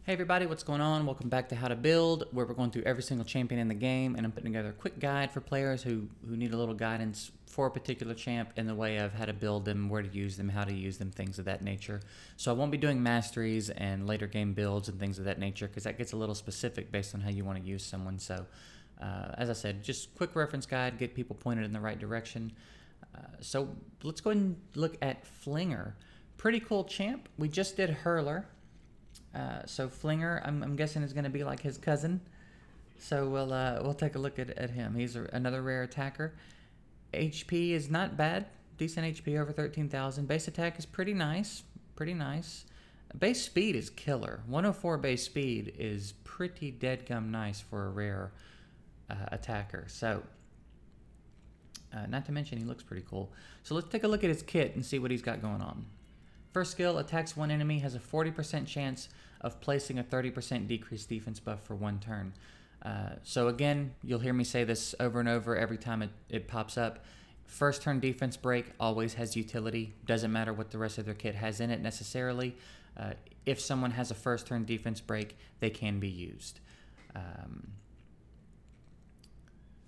Hey everybody, what's going on? Welcome back to How to Build, where we're going through every single champion in the game, and I'm putting together a quick guide for players who need a little guidance for a particular champ in the way of how to build them, where to use them, how to use them, things of that nature. So I won't be doing masteries and later game builds and things of that nature, because that gets a little specific based on how you want to use someone. So as I said, just quick reference guide, get people pointed in the right direction. So let's go ahead and look at Flinger. Pretty cool champ. We just did Hurler. So Flinger, I'm guessing, is going to be like his cousin. So we'll take a look at him. He's another rare attacker. HP is not bad. Decent HP, over 13,000. Base attack is pretty nice. Pretty nice. Base speed is killer. 104 base speed is pretty deadgum nice for a rare attacker. So not to mention he looks pretty cool. So let's take a look at his kit and see what he's got going on. First skill, attacks one enemy, has a 40% chance of placing a 30% decreased defense buff for one turn. So again, you'll hear me say this over and over every time it pops up. First turn defense break always has utility. Doesn't matter what the rest of their kit has in it necessarily. If someone has a first turn defense break, they can be used.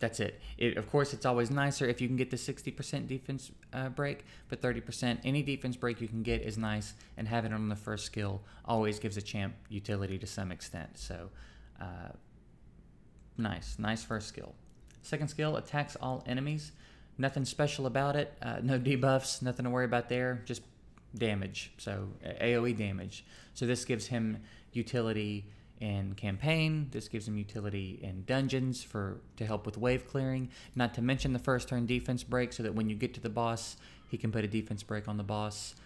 That's it. Of course, it's always nicer if you can get the 60% defense break, but 30%, any defense break you can get is nice, and having it on the first skill always gives a champ utility to some extent. So, nice first skill. Second skill, attacks all enemies. Nothing special about it. No debuffs, nothing to worry about there, just damage. So, AoE damage. So this gives him utility in campaign. This gives him utility in dungeons to help with wave clearing, not to mention the first turn defense break, so that when you get to the boss he can put a defense break on the boss.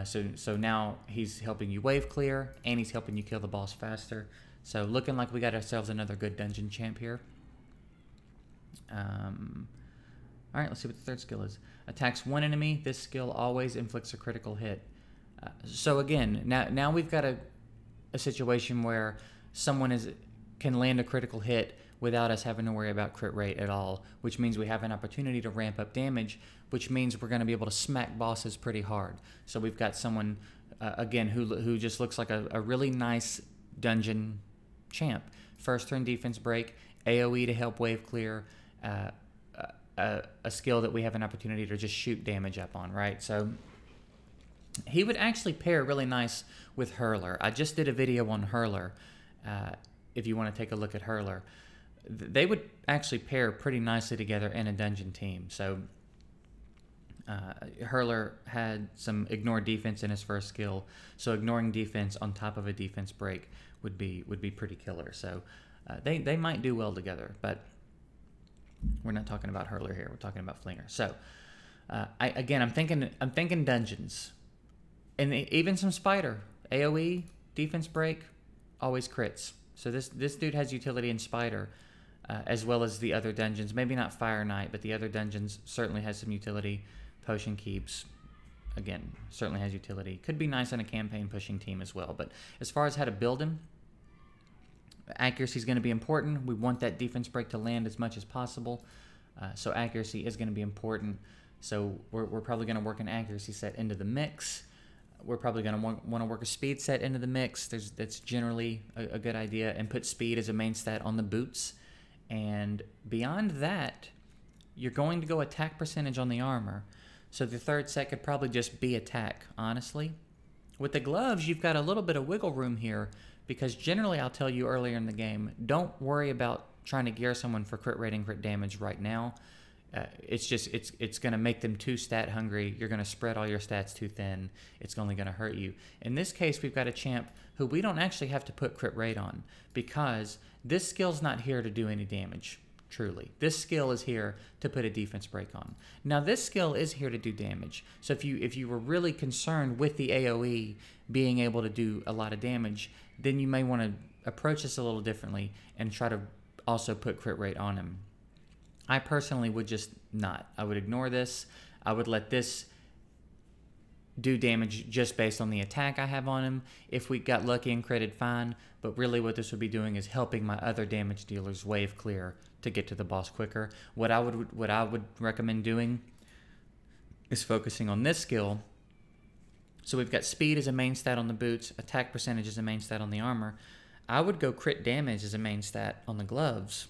So now he's helping you wave clear and he's helping you kill the boss faster. So looking like we got ourselves another good dungeon champ here. Alright, let's see what the third skill is. Attacks one enemy. This skill always inflicts a critical hit. So again, now we've got a situation where someone can land a critical hit without us having to worry about crit rate at all, which means we have an opportunity to ramp up damage, which means we're going to be able to smack bosses pretty hard. So we've got someone, again, who just looks like a really nice dungeon champ. First turn defense break, AoE to help wave clear, a skill that we have an opportunity to just shoot damage up on, right? So he would actually pair really nice with Hurler. I just did a video on Hurler. If you want to take a look at Hurler, they would actually pair pretty nicely together in a dungeon team. So Hurler had some ignore defense in his first skill, so ignoring defense on top of a defense break would be pretty killer. So they might do well together, but we're not talking about Hurler here. We're talking about Flinger. So I'm thinking dungeons, and even some spider. AoE defense break always crits. So this dude has utility in spider, as well as the other dungeons. Maybe not Fire Knight, but the other dungeons certainly has some utility. Potion Keeps, again, certainly has utility. Could be nice on a campaign pushing team as well. But as far as how to build him, accuracy is going to be important. We want that defense break to land as much as possible. So accuracy is going to be important. So we're probably going to work an accuracy set into the mix. We're probably going to want to work a speed set into the mix. That's generally a good idea. And put speed as a main stat on the boots. And beyond that, you're going to go attack percentage on the armor. So the third set could probably just be attack, honestly. With the gloves, you've got a little bit of wiggle room here, because generally I'll tell you earlier in the game, don't worry about trying to gear someone for crit rate and crit damage right now. It's going to make them too stat hungry. You're going to spread all your stats too thin. It's only going to hurt you. In this case, we've got a champ who we don't actually have to put crit rate on, because this skill's not here to do any damage, truly. This skill is here to put a defense break on. Now, this skill is here to do damage. So if you were really concerned with the AoE being able to do a lot of damage, then you may want to approach this a little differently and try to also put crit rate on him. I personally would just not. I would ignore this. I would let this do damage just based on the attack I have on him. If we got lucky and critted, fine. But really what this would be doing is helping my other damage dealers wave clear to get to the boss quicker. What I would recommend doing is focusing on this skill So we've got speed as a main stat on the boots, attack percentage as a main stat on the armor. I would go crit damage as a main stat on the gloves,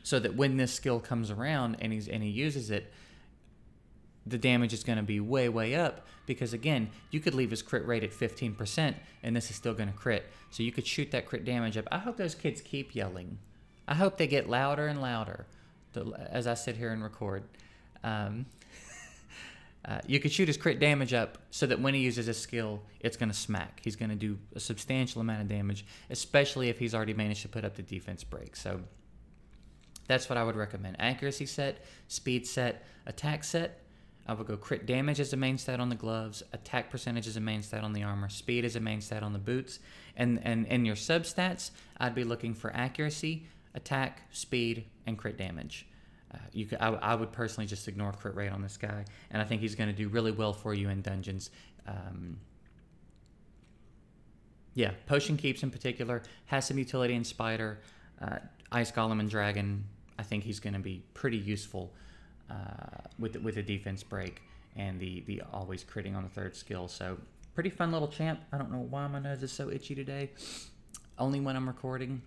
so that when this skill comes around and he uses it, the damage is going to be way up, because again, you could leave his crit rate at 15% and this is still going to crit. So you could shoot that crit damage up. I hope those kids keep yelling. I hope they get louder and louder as I sit here and record. You could shoot his crit damage up so that when he uses his skill, it's going to smack. He's going to do a substantial amount of damage, especially if he's already managed to put up the defense break. So that's what I would recommend. Accuracy set, speed set, attack set. I would go crit damage as a main stat on the gloves, attack percentage as a main stat on the armor, speed as a main stat on the boots, and in your substats, I'd be looking for accuracy, attack, speed, and crit damage. I would personally just ignore crit rate on this guy, and I think he's going to do really well for you in dungeons. Yeah, Potion Keeps in particular has some utility in Spider, Ice Golem and Dragon. I think he's going to be pretty useful with the defense break and the always critting on the third skill. So pretty fun little champ. I don't know why my nose is so itchy today, only when I'm recording.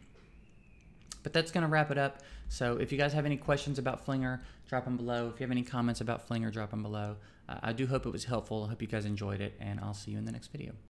But that's going to wrap it up. So if you guys have any questions about Flinger, drop them below. If you have any comments about Flinger, drop them below. I do hope it was helpful. I hope you guys enjoyed it, and I'll see you in the next video.